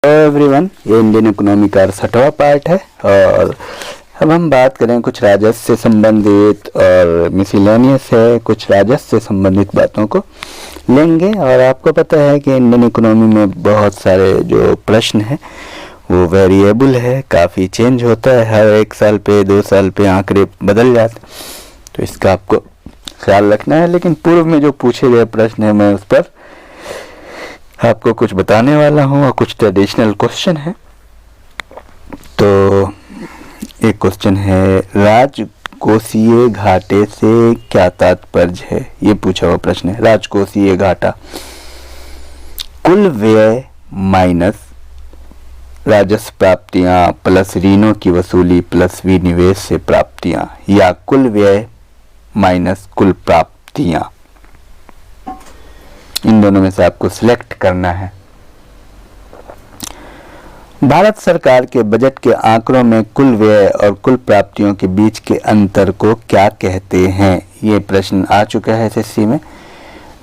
Everyone, ये Indian economy का 60वां part है और अब हम बात करें कुछ राजस्व से संबंधित और मिसलेनियस है, कुछ राजस्व से संबंधित बातों को लेंगे। और आपको पता है कि इंडियन इकोनॉमी में बहुत सारे जो प्रश्न हैं वो वेरिएबल है, काफ़ी चेंज होता है, हर 1 साल पे 2 साल पे आंकड़े बदल जाते, तो इसका आपको ख्याल रखना है। लेकिन पूर्व में जो पूछे गए प्रश्न है मैं उस पर आपको कुछ बताने वाला हूँ और कुछ ट्रेडिशनल क्वेश्चन है। तो एक क्वेश्चन है, राजकोषीय घाटे से क्या तात्पर्य है? ये पूछा हुआ प्रश्न है। राजकोषीय घाटा कुल व्यय माइनस राजस्व प्राप्तियां प्लस ऋणों की वसूली प्लस विनिवेश से प्राप्तियां, या कुल व्यय माइनस कुल प्राप्तियां। इन दोनों में से आपको सिलेक्ट करना है। भारत सरकार के बजट के आंकड़ों में कुल व्यय और कुल प्राप्तियों के बीच के अंतर को क्या कहते हैं? ये प्रश्न आ चुका है एसएससी में।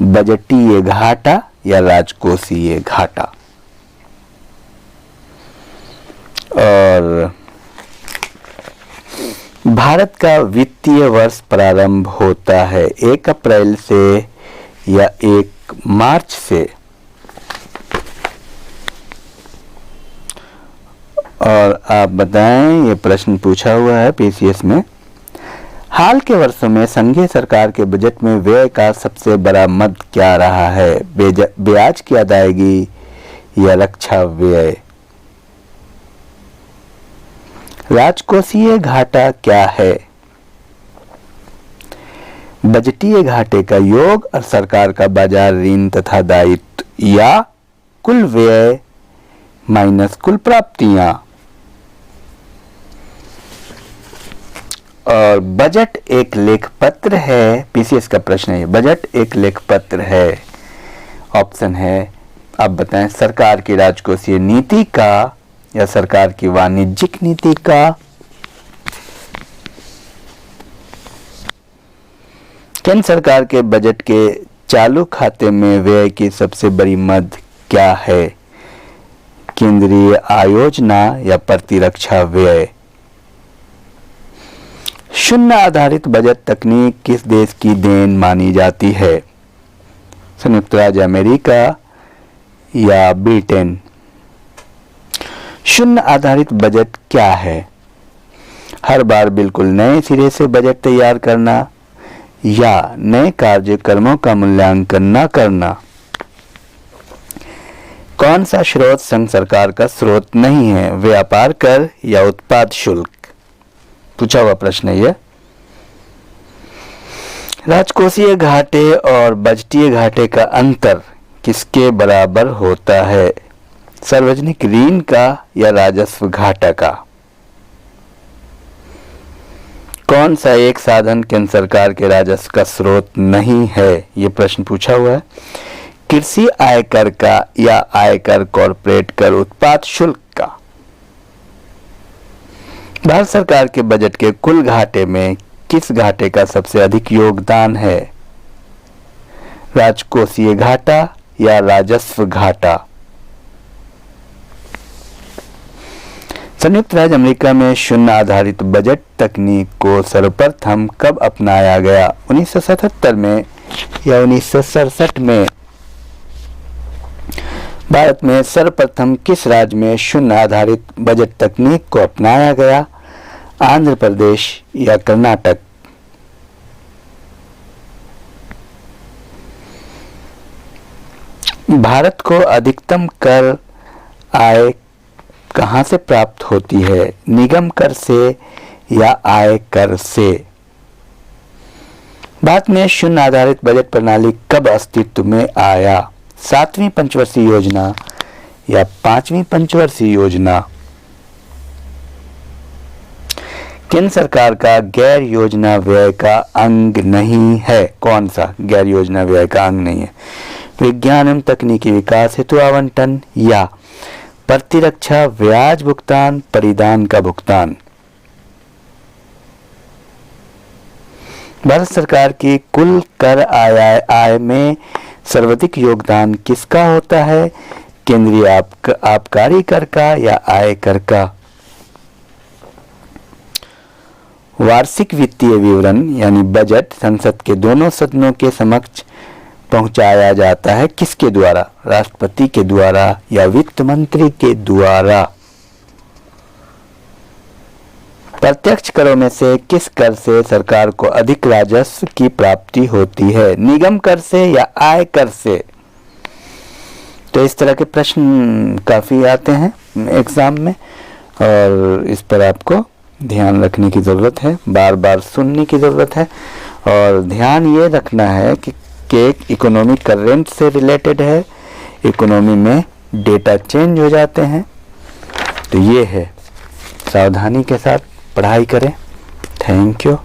बजटीय घाटा या राजकोषीय घाटा। और भारत का वित्तीय वर्ष प्रारंभ होता है 1 अप्रैल से या 1 मार्च से। और आप बताएं, ये प्रश्न पूछा हुआ है पीसीएस में। हाल के वर्षों में संघीय सरकार के बजट में व्यय का सबसे बड़ा मद क्या रहा है? ब्याज की अदायगी या रक्षा व्यय? राजकोषीय घाटा क्या है? बजटीय घाटे का योग और सरकार का बाजार ऋण तथा दायित्व, या कुल व्यय माइनस कुल प्राप्तियां। और बजट एक लेख पत्र है, पीसीएस का प्रश्न है। बजट एक लेख पत्र है। ऑप्शन है, आप बताएं, सरकार की राजकोषीय नीति का या सरकार की वाणिज्यिक नीति का? केंद्र सरकार के बजट के चालू खाते में व्यय की सबसे बड़ी मद क्या है? केंद्रीय आयोजना या प्रतिरक्षा व्यय? शून्य आधारित बजट तकनीक किस देश की देन मानी जाती है? संयुक्त राज्य अमेरिका या ब्रिटेन? शून्य आधारित बजट क्या है? हर बार बिल्कुल नए सिरे से बजट तैयार करना या नए कार्यक्रमों का मूल्यांकन न करना? कौन सा स्रोत संघ सरकार का स्रोत नहीं है? व्यापार कर या उत्पाद शुल्क? पूछा हुआ प्रश्न है यह। राजकोषीय घाटे और बजटीय घाटे का अंतर किसके बराबर होता है? सार्वजनिक ऋण का या राजस्व घाटा का? कौन सा एक साधन केंद्र सरकार के राजस्व का स्रोत नहीं है? ये प्रश्न पूछा हुआ है। कृषि आयकर का या आयकर कॉर्पोरेट कर उत्पाद शुल्क का? भारत सरकार के बजट के कुल घाटे में किस घाटे का सबसे अधिक योगदान है? राजकोषीय घाटा या राजस्व घाटा? संयुक्त राज्य अमेरिका में शून्य आधारित बजट तकनीक को सर्वप्रथम कब अपनाया गया? 1977 में या 1967 में? भारत में सर्वप्रथम किस राज्य में शून्य आधारित बजट तकनीक को अपनाया गया? आंध्र प्रदेश या कर्नाटक? भारत को अधिकतम कर आय कहां से प्राप्त होती है? निगम कर से या आय कर से? भारत में शून्य आधारित बजट प्रणाली कब अस्तित्व में आया? 7वीं पंचवर्षीय योजना या 5वीं पंचवर्षीय योजना? केंद्र सरकार का गैर योजना व्यय का अंग नहीं है। कौन सा गैर योजना व्यय का अंग नहीं है? विज्ञान एवं तकनीकी विकास हेतु आवंटन या प्रतिरक्षा ब्याज भुगतान परिधान का भुगतान? भारत सरकार की कुल कर आय में सर्वाधिक योगदान किसका होता है? केंद्रीय आबकारी कर का या आय कर का। वार्षिक वित्तीय विवरण यानी बजट संसद के दोनों सदनों के समक्ष पहुंचाया जाता है किसके द्वारा? राष्ट्रपति के द्वारा या वित्त मंत्री के द्वारा। प्रत्यक्ष करों में से किस कर से सरकार को अधिक राजस्व की प्राप्ति होती है? निगम कर से या आय कर से? तो इस तरह के प्रश्न काफी आते हैं एग्जाम में और इस पर आपको ध्यान रखने की ज़रूरत है, बार बार सुनने की ज़रूरत है और ध्यान ये रखना है कि इकोनॉमी करंट से रिलेटेड है, इकोनॉमी में डेटा चेंज हो जाते हैं। तो ये है, सावधानी के साथ पढ़ाई करें। Thank you.